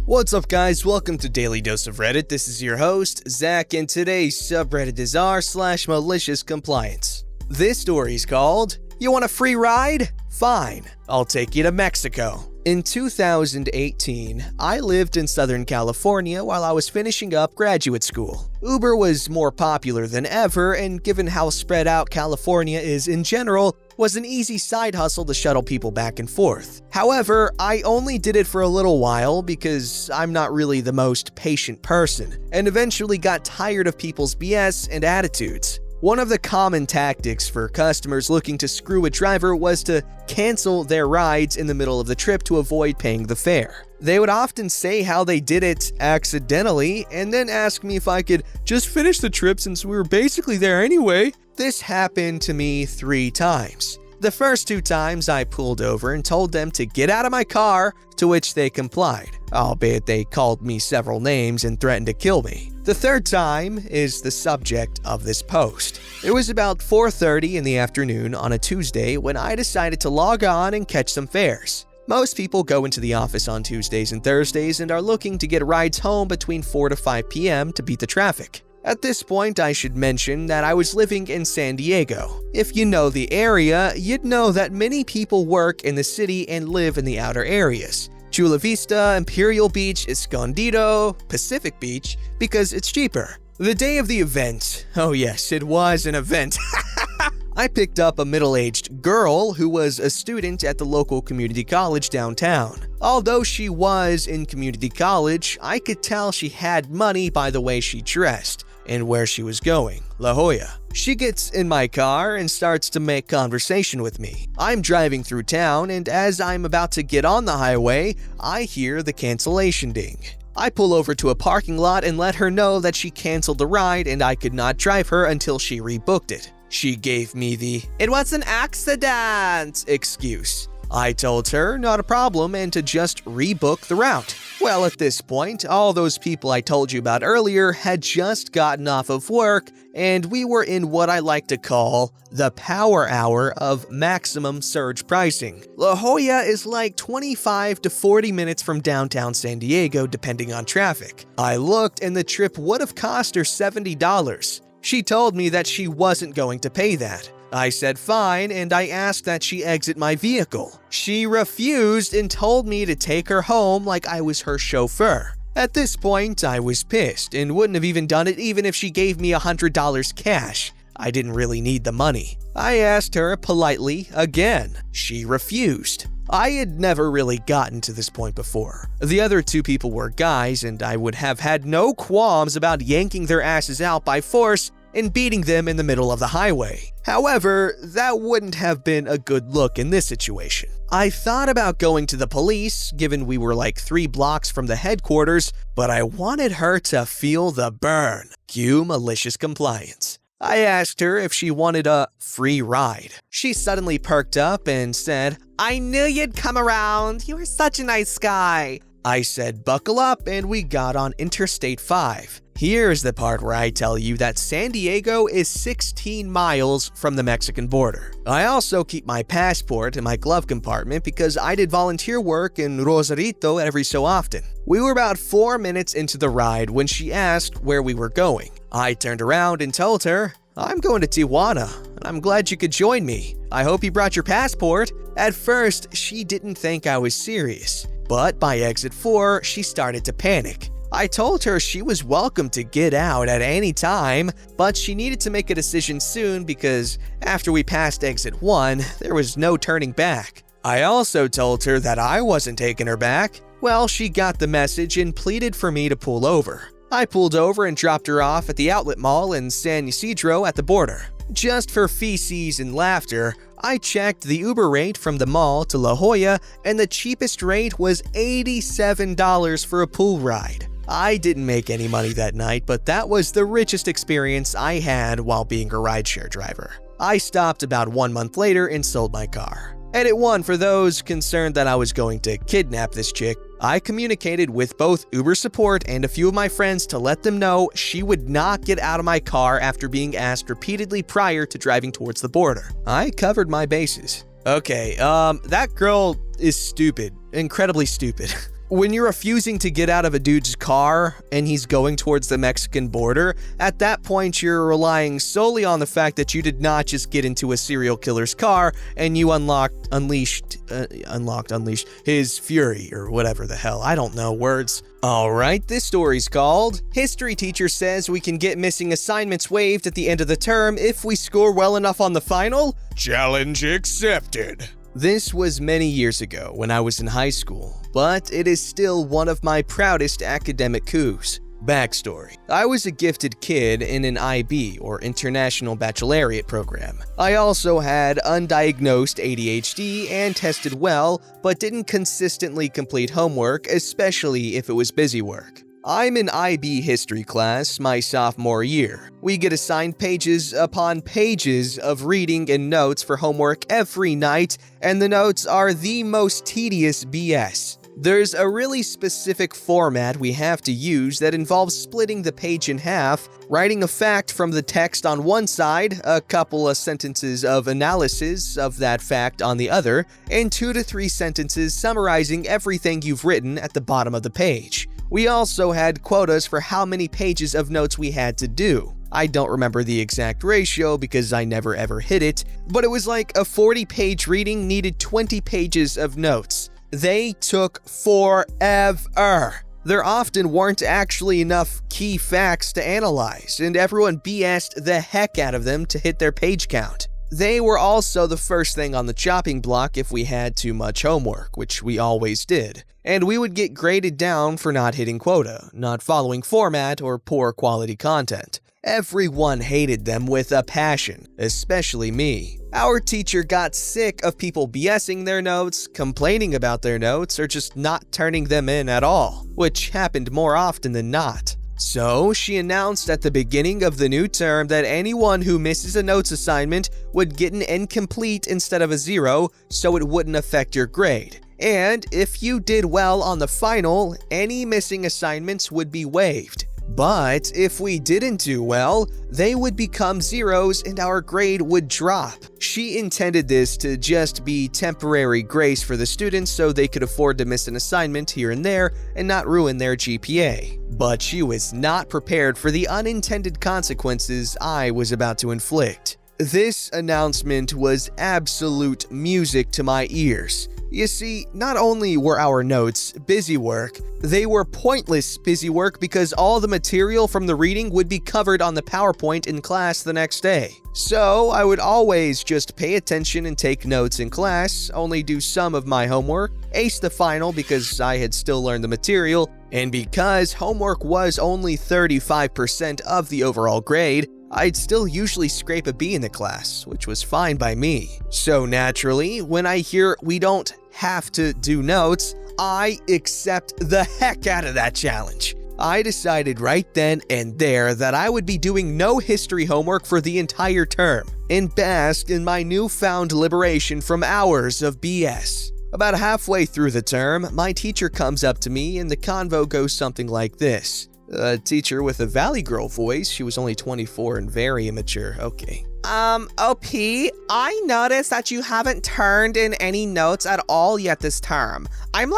What's up guys, welcome to Daily Dose of Reddit. This is your host, Zach, and today's subreddit is r/MaliciousCompliance. This story is called, "You Want a Free Ride? Fine, I'll take you to Mexico." In 2018, I lived in Southern California while I was finishing up graduate school. Uber was more popular than ever, and given how spread out California is in general, was an easy side hustle to shuttle people back and forth. However, I only did it for a little while because I'm not really the most patient person, and eventually got tired of people's BS and attitudes. One of the common tactics for customers looking to screw a driver was to cancel their rides in the middle of the trip to avoid paying the fare. They would often say how they did it accidentally and then ask me if I could just finish the trip since we were basically there anyway. This happened to me 3 times. The first 2 times I pulled over and told them to get out of my car, to which they complied, albeit they called me several names and threatened to kill me. The third time is the subject of this post. It was about 4:30 in the afternoon on a Tuesday when I decided to log on and catch some fares. Most people go into the office on Tuesdays and Thursdays and are looking to get rides home between 4 to 5 p.m. to beat the traffic. At this point, I should mention that I was living in San Diego. If you know the area, you'd know that many people work in the city and live in the outer areas. Chula Vista, Imperial Beach, Escondido, Pacific Beach, because it's cheaper. The day of the event, oh yes, it was an event. I picked up a middle-aged girl who was a student at the local community college downtown. Although she was in community college, I could tell she had money by the way she dressed and where she was going, La Jolla. She gets in my car and starts to make conversation with me. I'm driving through town, and as I'm about to get on the highway, I hear the cancellation ding. I pull over to a parking lot and let her know that she canceled the ride and I could not drive her until she rebooked it. She gave me the "it was an accident" excuse. I told her not a problem and to just rebook the route. Well, at this point, all those people I told you about earlier had just gotten off of work, and we were in what I like to call the power hour of maximum surge pricing. La Jolla is like 25 to 40 minutes from downtown San Diego, depending on traffic. I looked, and the trip would have cost her $70. She told me that she wasn't going to pay that. I said fine, and I asked that she exit my vehicle. She refused and told me to take her home like I was her chauffeur. At this point, I was pissed and wouldn't have even done it even if she gave me $100 cash. I didn't really need the money. I asked her politely again. She refused. I had never really gotten to this point before. The other 2 people were guys, and I would have had no qualms about yanking their asses out by force and beating them in the middle of the highway. However, that wouldn't have been a good look in this situation. I thought about going to the police, given we were like 3 blocks from the headquarters, but I wanted her to feel the burn. Cue malicious compliance. I asked her if she wanted a free ride. She suddenly perked up and said, "I knew you'd come around. You are such a nice guy." I said, "Buckle up," and we got on Interstate 5. Here's the part where I tell you that San Diego is 16 miles from the Mexican border. I also keep my passport in my glove compartment because I did volunteer work in Rosarito every so often. We were about 4 minutes into the ride when she asked where we were going. I turned around and told her, "I'm going to Tijuana, and I'm glad you could join me. I hope you brought your passport." At first, she didn't think I was serious, but by exit 4, she started to panic. I told her she was welcome to get out at any time, but she needed to make a decision soon because after we passed exit 1, there was no turning back. I also told her that I wasn't taking her back. Well, she got the message and pleaded for me to pull over. I pulled over and dropped her off at the outlet mall in San Ysidro at the border. Just for feces and laughter, I checked the Uber rate from the mall to La Jolla, and the cheapest rate was $87 for a pool ride. I didn't make any money that night, but that was the richest experience I had while being a rideshare driver. I stopped about 1 month later and sold my car. Edit 1 for those concerned that I was going to kidnap this chick. I communicated with both Uber support and a few of my friends to let them know she would not get out of my car after being asked repeatedly prior to driving towards the border. I covered my bases. Okay, that girl is stupid. Incredibly stupid. When you're refusing to get out of a dude's car and he's going towards the Mexican border, at that point you're relying solely on the fact that you did not just get into a serial killer's car and you unleashed his fury or whatever the hell. I don't know words. Alright, this story's called History Teacher Says We Can Get Missing Assignments Waived at the End of the Term If We Score Well Enough on the Final. Challenge accepted. This was many years ago when I was in high school, but it is still one of my proudest academic coups. Backstory: I was a gifted kid in an IB, or International Baccalaureate program. I also had undiagnosed ADHD and tested well, but didn't consistently complete homework, especially if it was busy work. I'm in IB history class my sophomore year. We get assigned pages upon pages of reading and notes for homework every night, and the notes are the most tedious BS. There's a really specific format we have to use that involves splitting the page in half, writing a fact from the text on one side, a couple of sentences of analysis of that fact on the other, and 2 to 3 sentences summarizing everything you've written at the bottom of the page. We also had quotas for how many pages of notes we had to do. I don't remember the exact ratio because I never ever hit it, but it was like a 40-page reading needed 20 pages of notes. They took forever. There often weren't actually enough key facts to analyze, and everyone BS'd the heck out of them to hit their page count. They were also the first thing on the chopping block if we had too much homework, which we always did. And we would get graded down for not hitting quota, not following format, or poor quality content. Everyone hated them with a passion, especially me. Our teacher got sick of people BSing their notes, complaining about their notes, or just not turning them in at all, which happened more often than not. So she announced at the beginning of the new term that anyone who misses a notes assignment would get an incomplete instead of a 0, so it wouldn't affect your grade. And if you did well on the final, any missing assignments would be waived. But if we didn't do well, they would become 0s and our grade would drop. She intended this to just be temporary grace for the students so they could afford to miss an assignment here and there and not ruin their GPA. But she was not prepared for the unintended consequences I was about to inflict. This announcement was absolute music to my ears. You see, not only were our notes busy work, they were pointless busy work because all the material from the reading would be covered on the PowerPoint in class the next day. So I would always just pay attention and take notes in class, only do some of my homework, ace the final because I had still learned the material, and because homework was only 35% of the overall grade, I'd still usually scrape a B in the class, which was fine by me. So naturally, when I hear we don't have to do notes, I accept the heck out of that challenge. I decided right then and there that I would be doing no history homework for the entire term, and bask in my newfound liberation from hours of BS. About halfway through the term, my teacher comes up to me and the convo goes something like this. A teacher with a Valley Girl voice. She was only 24 and very immature. Okay. OP, I noticed that you haven't turned in any notes at all yet this term. I'm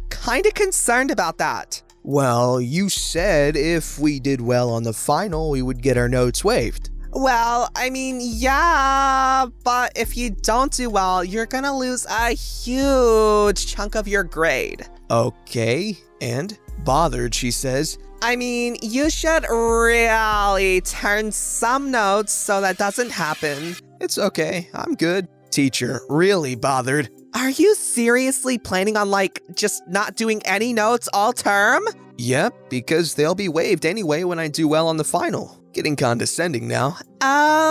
kinda concerned about that. Well, you said if we did well on the final, we would get our notes waived. Well, I mean, yeah, but if you don't do well, you're gonna lose a huge chunk of your grade. Okay, and? Bothered, she says, I mean, you should really turn some notes so that doesn't happen. It's okay, I'm good. Teacher, really bothered. Are you seriously planning on just not doing any notes all term? Yep, because they'll be waived anyway when I do well on the final. Getting condescending now.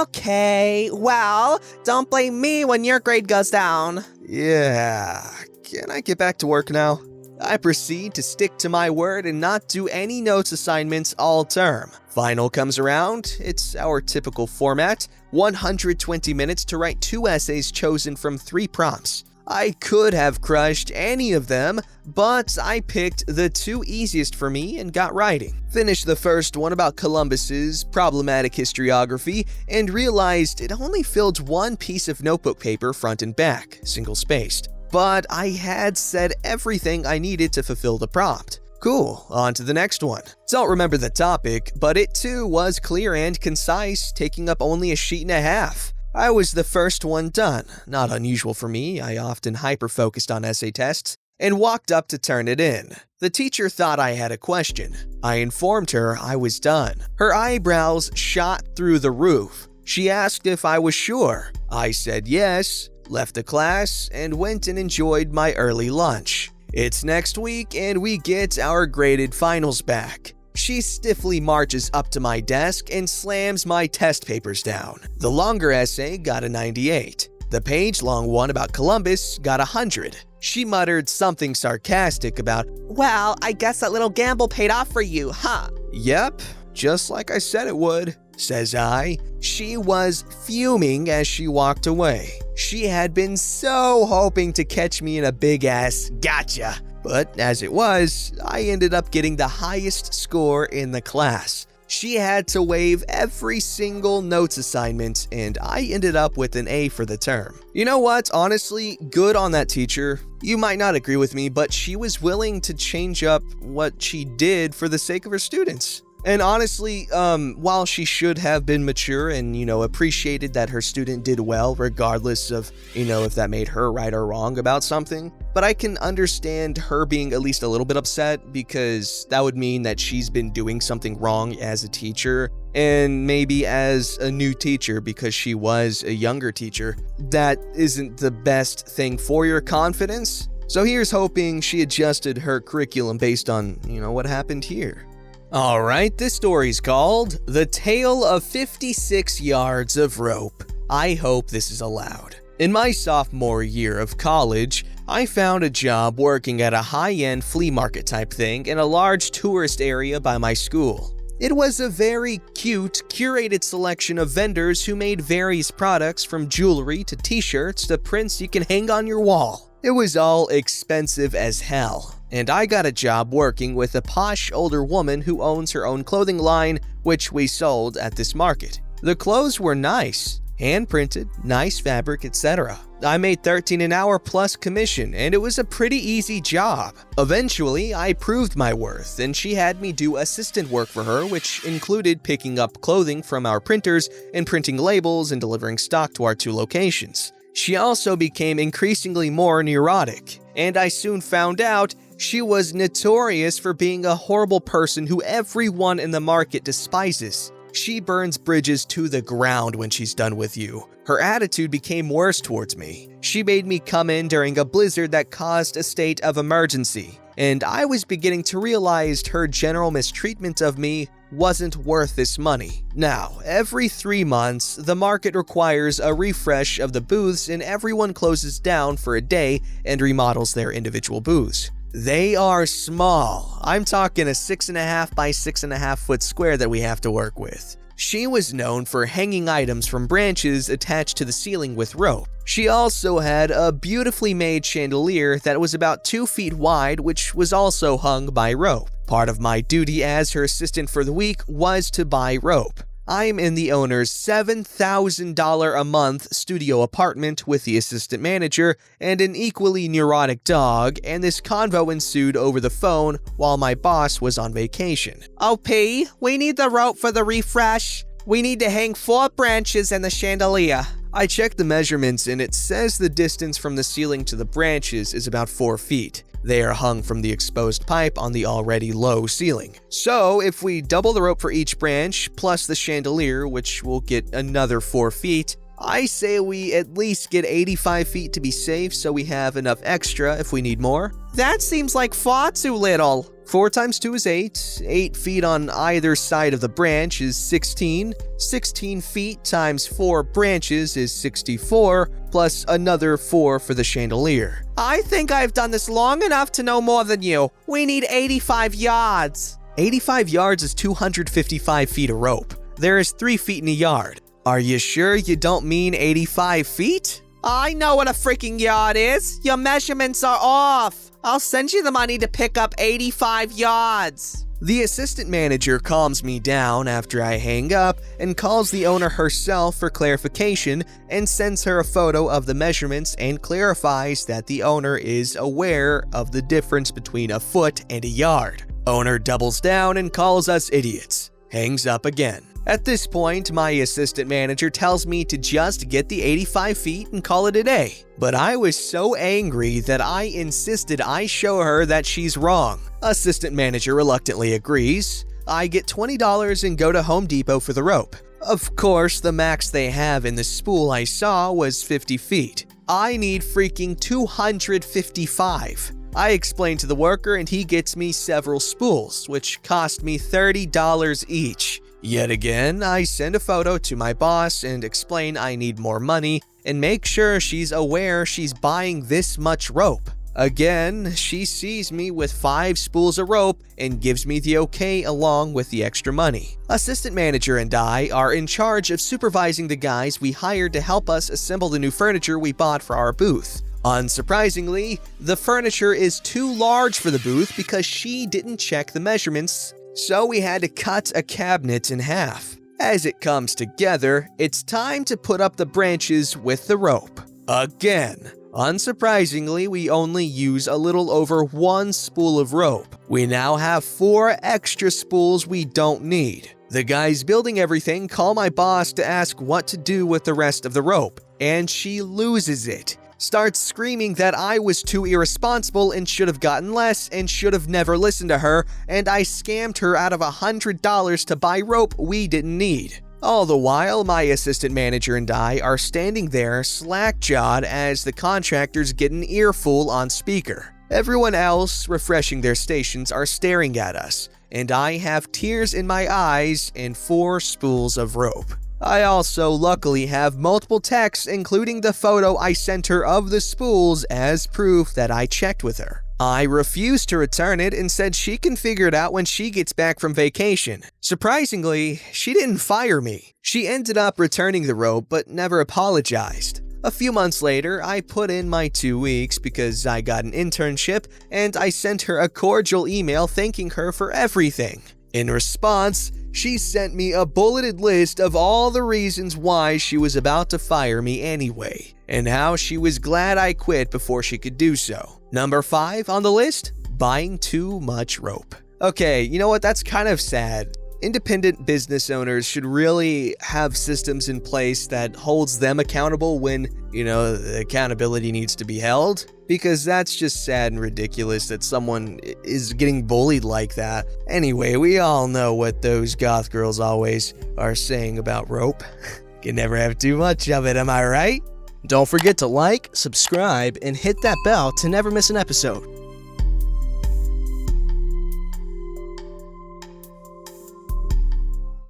Okay, well, don't blame me when your grade goes down. Yeah, can I get back to work now? I proceed to stick to my word and not do any notes assignments all term. Final comes around, it's our typical format, 120 minutes to write 2 essays chosen from 3 prompts. I could have crushed any of them, but I picked the 2 easiest for me and got writing. Finished the first one about Columbus's problematic historiography and realized it only filled 1 piece of notebook paper front and back, single-spaced. but I had said everything I needed to fulfill the prompt. Cool, on to the next one. Don't remember the topic, but it too was clear and concise, taking up only a sheet and a half. I was the first one done, not unusual for me, I often hyper-focused on essay tests, and walked up to turn it in. The teacher thought I had a question. I informed her I was done. Her eyebrows shot through the roof. She asked if I was sure. I said yes, left the class, and went and enjoyed my early lunch. It's next week and we get our graded finals back. She stiffly marches up to my desk and slams my test papers down. The longer essay got a 98. The page-long one about Columbus got 100. She muttered something sarcastic about, "Well, I guess that little gamble paid off for you, huh?" "Yep, just like I said it would," says I. She was fuming as she walked away. She had been so hoping to catch me in a big-ass gotcha. But as it was, I ended up getting the highest score in the class. She had to waive every single notes assignment, and I ended up with an A for the term. You know what? Honestly, good on that teacher. You might not agree with me, but she was willing to change up what she did for the sake of her students. And honestly, while she should have been mature and, appreciated that her student did well, regardless of, if that made her right or wrong about something, but I can understand her being at least a little bit upset because that would mean that she's been doing something wrong as a teacher and maybe as a new teacher because she was a younger teacher. That isn't the best thing for your confidence. So here's hoping she adjusted her curriculum based on, what happened here. Alright, this story's called The Tale of 56 Yards of Rope. I hope this is allowed. In my sophomore year of college, I found a job working at a high-end flea market type thing in a large tourist area by my school. It was a very cute, curated selection of vendors who made various products from jewelry to t-shirts to prints you can hang on your wall. It was all expensive as hell. And I got a job working with a posh older woman who owns her own clothing line, which we sold at this market. The clothes were nice, hand-printed, nice fabric, etc. I made $13 an hour plus commission, and it was a pretty easy job. Eventually, I proved my worth, and she had me do assistant work for her, which included picking up clothing from our printers and printing labels and delivering stock to our 2 locations. She also became increasingly more neurotic, and I soon found out she was notorious for being a horrible person who everyone in the market despises. She burns bridges to the ground when she's done with you. Her attitude became worse towards me. She made me come in during a blizzard that caused a state of emergency, and I was beginning to realize her general mistreatment of me wasn't worth this money. Now, every 3 months, the market requires a refresh of the booths and everyone closes down for a day and remodels their individual booths. They are small. I'm talking a 6.5 by 6.5 foot square that we have to work with. She was known for hanging items from branches attached to the ceiling with rope. She also had a beautifully made chandelier that was about 2 feet wide, which was also hung by rope. Part of my duty as her assistant for the week was to buy rope. I'm in the owner's $7,000 a month studio apartment with the assistant manager and an equally neurotic dog, and this convo ensued over the phone while my boss was on vacation. "OP, we need the rope for the refresh. We need to hang 4 branches and the chandelier." I checked the measurements and it says the distance from the ceiling to the branches is about 4 feet. They are hung from the exposed pipe on the already low ceiling. So if we double the rope for each branch, plus the chandelier, which will get another 4 feet, I say we at least get 85 feet to be safe so we have enough extra if we need more. That seems like far too little. 4 times 2 is 8. 8 feet on either side of the branch is 16. 16 feet times 4 branches is 64, plus another 4 for the chandelier. I think I've done this long enough to know more than you. We need 85 yards. 85 yards is 255 feet of rope. There is 3 feet in a yard. Are you sure you don't mean 85 feet? I know what a freaking yard is. Your measurements are off. I'll send you the money to pick up 85 yards. The assistant manager calms me down after I hang up and calls the owner herself for clarification and sends her a photo of the measurements and clarifies that the owner is aware of the difference between a foot and a yard. Owner doubles down and calls us idiots. Hangs up again. At this point, my assistant manager tells me to just get the 85 feet and call it a day. But I was so angry that I insisted I show her that she's wrong. Assistant manager reluctantly agrees. I get $20 and go to Home Depot for the rope. Of course, the max they have in the spool I saw was 50 feet. I need freaking 255. I explain to the worker and he gets me several spools, which cost me $30 each. Yet again, I send a photo to my boss and explain I need more money and make sure she's aware she's buying this much rope. Again, she sees me with 5 spools of rope and gives me the okay along with the extra money. Assistant manager and I are in charge of supervising the guys we hired to help us assemble the new furniture we bought for our booth. Unsurprisingly, the furniture is too large for the booth because she didn't check the measurements, so we had to cut a cabinet in half. As it comes together, it's time to put up the branches with the rope. Again. Unsurprisingly, we only use a little over 1 spool of rope. We now have 4 extra spools we don't need. The guys building everything call my boss to ask what to do with the rest of the rope, and she loses it. Starts screaming that I was too irresponsible and should have gotten less and should have never listened to her, and I scammed her out of $100 to buy rope we didn't need. All the while, my assistant manager and I are standing there slack-jawed as the contractors get an earful on speaker. Everyone else, refreshing their stations, are staring at us, and I have tears in my eyes and 4 spools of rope. I also luckily have multiple texts, including the photo I sent her of the spools as proof that I checked with her. I refused to return it and said she can figure it out when she gets back from vacation. Surprisingly, she didn't fire me. She ended up returning the rope but never apologized. A few months later, I put in my 2 weeks because I got an internship and I sent her a cordial email thanking her for everything. In response, she sent me a bulleted list of all the reasons why she was about to fire me anyway, and how she was glad I quit before she could do so. Number 5 on the list? Buying too much rope. Okay, you know what? That's kind of sad. Independent business owners should really have systems in place that holds them accountable when, the accountability needs to be held. Because that's just sad and ridiculous that someone is getting bullied like that. Anyway, we all know what those goth girls always are saying about rope. Can never have too much of it, am I right? Don't forget to like, subscribe, and hit that bell to never miss an episode.